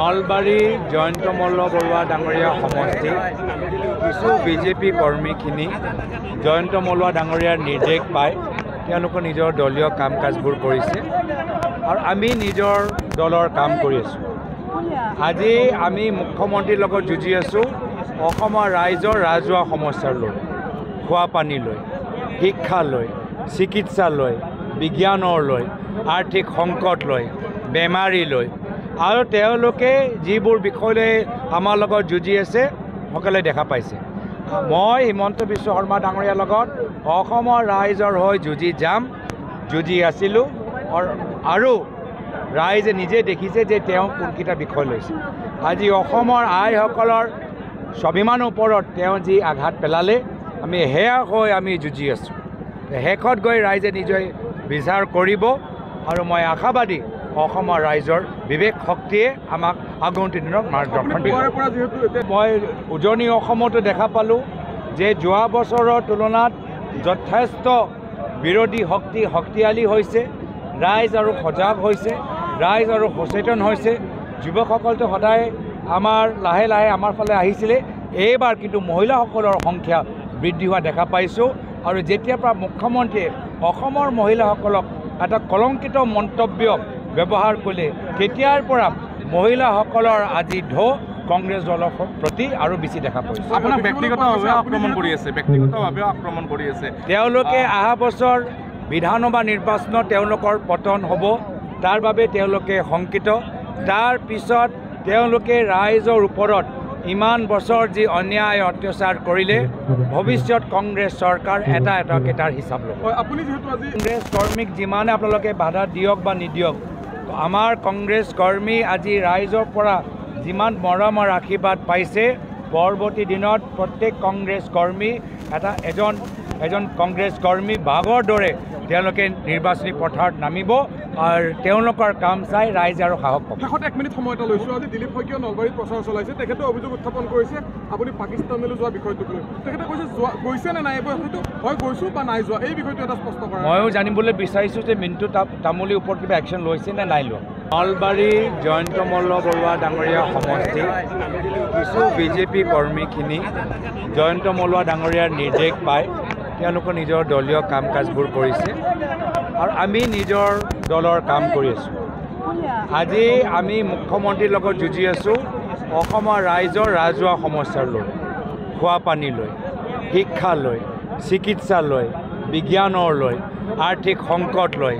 নলবাৰী জয়ন্ত মল্ল বৰুৱা ডাঙৰীয়া সমষ্টি কিছু বিজেপি কৰ্মীখিনি জয়ন্ত মল্ল ডাঙৰীয়াৰ নিৰ্দেশ পাই তেওঁলোকৰ নিজৰ দলীয় কাম কাজবোৰ কৰিছে আৰু আমি নিজৰ দলৰ কাম কৰি আছোঁ। আজি আমি মুখ্যমন্ত্ৰীৰ লগত যুঁজি আছোঁ অসমৰ ৰাইজৰ ৰাজহুৱা সমস্যাৰ লৈ, খোৱা পানী লৈ, শিক্ষা লৈ, চিকিৎসা লৈ, বিজ্ঞানৰ লৈ, আৰ্থিক সংকট লৈ, বেমাৰী লৈ আৰু তেওঁলোকে যিবোৰ বিষয়লৈ আমাৰ লগত যুঁজি আছে সকলোৱে দেখা পাইছে। মই হিমন্ত বিশ্ব শৰ্মা ডাঙৰীয়াৰ লগত অসমৰ ৰাইজৰ হৈ যুঁজি যাম, যুঁজি আছিলোঁ আৰু ৰাইজে নিজে দেখিছে যে তেওঁ কোনকেইটা বিষয় লৈছে। আজি অসমৰ আইসকলৰ স্বাভিমানৰ ওপৰত তেওঁ যি আঘাত পেলালে আমি সেয়া হৈ আমি যুঁজি আছোঁ। শেষত গৈ ৰাইজে নিজে বিচাৰ কৰিব আৰু মই আশাবাদী অসমৰ ৰাইজৰ বিবেক শক্তিয়ে আমাক আগন্তুক দিনত মাৰ্গদৰ্শন দিব। মই উজনি অসমতো দেখা পালোঁ যে যোৱা বছৰৰ তুলনাত যথেষ্ট বিৰোধী শক্তি শক্তিশালী হৈছে, ৰাইজ আৰু সজাগ হৈছে, ৰাইজ আৰু সচেতন হৈছে। যুৱকসকলটো সদায় আমাৰ লাহে লাহে আমাৰ ফালে আহিছিলে, এইবাৰ কিন্তু মহিলাসকলৰ সংখ্যা বৃদ্ধি হোৱা দেখা পাইছোঁ। আৰু যেতিয়াৰ পৰা মুখ্যমন্ত্ৰীয়ে অসমৰ মহিলাসকলক এটা কলংকিত মন্তব্য ব্যৱহাৰ কৰিলে তেতিয়াৰ পৰা মহিলাসকলৰ আজি ঢৌ কংগ্ৰেছ দলৰ প্ৰতি আৰু বেছি দেখা পাইছে। আপোনাক ব্যক্তিগতভাৱে আক্ৰমণ কৰি আছে তেওঁলোকে অহা বছৰ বিধানসভা নিৰ্বাচনত তেওঁলোকৰ পতন হ'ব, তাৰ বাবে তেওঁলোকে শংকিত। তাৰ পিছত তেওঁলোকে ৰাইজৰ ওপৰত ইমান বছৰ যি অন্যায় অত্যাচাৰ কৰিলে ভৱিষ্যত কংগ্ৰেছ চৰকাৰ এটাকৈ তাৰ হিচাপ ল'ব। আপুনি যিহেতু আজি কংগ্ৰেছ কৰ্মীক যিমানে আপোনালোকে বাধা দিয়ক বা নিদিয়ক, আমাৰ কংগ্ৰেছ কৰ্মী আজি ৰাইজৰ পৰা যিমান মৰমৰ আশীৰ্বাদ পাইছে, পৰৱৰ্তী দিনত প্ৰত্যেক কংগ্ৰেছ কৰ্মী এজন কংগ্ৰেছ কৰ্মী বাঘৰ দৰে তেওঁলোকে নিৰ্বাচনী পথাৰত নামিব আৰু তেওঁলোকৰ কাম চাই ৰাইজ আৰু সাহস পাব। শেষত 1 মিনিট সময় এটা লৈছোঁ। আজি দিলীপ শইকীয়াই নলবাৰীত প্ৰচাৰ চলাইছে, তেখেতে অভিযোগ উত্থাপন কৰিছে আপুনি পাকিস্তানলৈ যোৱা বিষয়টোক লৈ। তেখেতে কৈছে গৈছে নে নাই, এইবোৰ হয়তো হয় গৈছোঁ বা নাই যোৱা, এই বিষয়টো এটা স্পষ্ট কৰা। ময়ো জানিবলৈ বিচাৰিছোঁ যে মিণ্টু তামুলীৰ ওপৰত কিবা একশ্যন লৈছে নে নাই লোৱা। নলবাৰী জয়ন্ত মল্ল বৰুৱা ডাঙৰীয়া সমষ্টি কিছু বিজেপি কৰ্মীখিনি জয়ন্ত মল্ল ডাঙৰীয়াৰ নিৰ্দেশ পাই তেওঁলোকৰ নিজৰ দলীয় কাম কাজবোৰ কৰিছে আৰু আমি নিজৰ দলৰ কাম কৰি আছোঁ। আজি আমি মুখ্যমন্ত্ৰীৰ লগত যুঁজি আছোঁ অসমৰ ৰাইজৰ ৰাজহুৱা সমস্যাৰ লৈ, খোৱা পানী লৈ, শিক্ষা লৈ, চিকিৎসা লৈ, বিজ্ঞানৰ লৈ, আৰ্থিক সংকট লৈ,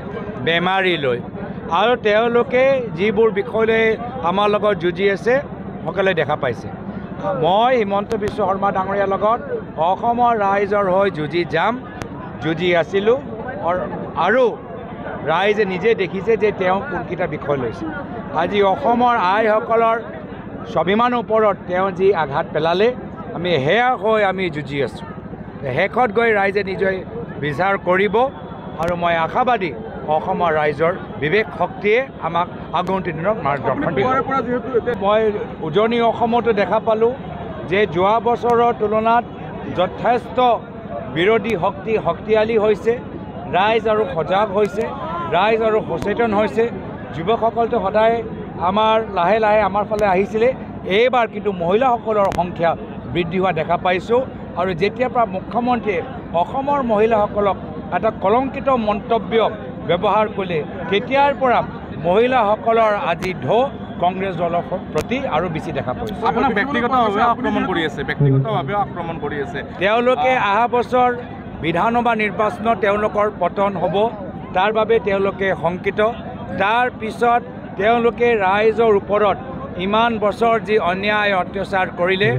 বেমাৰী লৈ আৰু তেওঁলোকে যিবোৰ বিষয়লৈ আমাৰ লগত যুঁজি আছে সকলোৱে দেখা পাইছে। মই হিমন্ত বিশ্ব শৰ্মা ডাঙৰীয়াৰ লগত অসমৰ ৰাইজৰ হৈ যুঁজি যাম, যুঁজি আছিলোঁ আৰু ৰাইজে নিজে দেখিছে যে তেওঁ কোনকেইটা বিষয় লৈছে। আজি অসমৰ আইসকলৰ স্বাভিমানৰ ওপৰত তেওঁ যি আঘাত পেলালে আমি সেয়া হৈ আমি যুঁজি আছোঁ। শেষত গৈ ৰাইজে নিজে বিচাৰ কৰিব আৰু মই আশাবাদী অসমৰ ৰাইজৰ বিবেক শক্তিয়ে আমাক আগন্তুক দিনত মাৰ্গদৰ্শন দিব। মই উজনি অসমতো দেখা পালোঁ যে যোৱা বছৰৰ তুলনাত যথেষ্ট বিৰোধী শক্তি শক্তিশালী হৈছে, ৰাইজ আৰু সজাগ হৈছে, ৰাইজ আৰু সচেতন হৈছে। যুৱকসকলটো সদায় আমাৰ লাহে লাহে আমাৰ ফালে আহিছিলে, এইবাৰ কিন্তু মহিলাসকলৰ সংখ্যা বৃদ্ধি হোৱা দেখা পাইছোঁ। আৰু যেতিয়াৰ পৰা মুখ্যমন্ত্ৰীয়ে অসমৰ মহিলাসকলক এটা কলংকিত মন্তব্য ব্যৱহাৰ কৰিলে তেতিয়াৰ পৰা মহিলাসকলৰ আজি ঢৌ কংগ্ৰেছ দলৰ প্ৰতি আৰু বেছি দেখা পাইছে। আপোনাক ব্যক্তিগতভাৱে আক্ৰমণ কৰি আছে তেওঁলোকে অহা বছৰ বিধানসভা নিৰ্বাচনত তেওঁলোকৰ পতন হ'ব, তাৰ বাবে তেওঁলোকে শংকিত। তাৰ পিছত তেওঁলোকে ৰাইজৰ ওপৰত ইমান বছৰ যি অন্যায় অত্যাচাৰ কৰিলে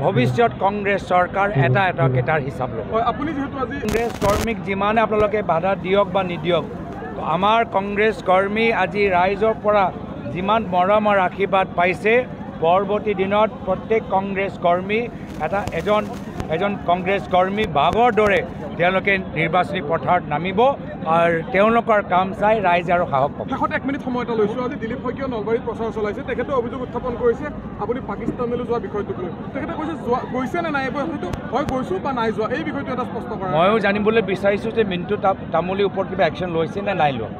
ভৱিষ্যত কংগ্ৰেছ চৰকাৰ এটাকৈ তাৰ হিচাপ ল'ব। আপুনি যিহেতু আজি কংগ্ৰেছ কৰ্মীক যিমানে আপোনালোকে বাধা দিয়ক বা নিদিয়ক, আমাৰ কংগ্ৰেছ কৰ্মী আজি ৰাইজৰ পৰা যিমান মৰমৰ আশীৰ্বাদ পাইছে, পৰৱৰ্তী দিনত প্ৰত্যেক কংগ্ৰেছ কৰ্মী এজন কংগ্ৰেছ কৰ্মী বাঘৰ দৰে তেওঁলোকে নিৰ্বাচনী পথাৰত নামিব আৰু তেওঁলোকৰ কাম চাই ৰাইজ আৰু সাহস পাব। শেষত 1 মিনিট সময় এটা লৈছোঁ। আজি দিলীপ শইকীয়াই নলবাৰীত প্ৰচাৰ চলাইছে, তেখেতে অভিযোগ উত্থাপন কৰিছে আপুনি পাকিস্তানলৈ যোৱা বিষয়টোক লৈ। তেখেতে কৈছে গৈছে নে নাই, এইবোৰ হয়তো হয় গৈছোঁ বা নাই যোৱা, এই বিষয়টো এটা স্পষ্ট কৰা। ময়ো জানিবলৈ বিচাৰিছোঁ যে মিণ্টু তামুলীৰ ওপৰত কিবা একশ্যন লৈছে নে নাই লোৱা।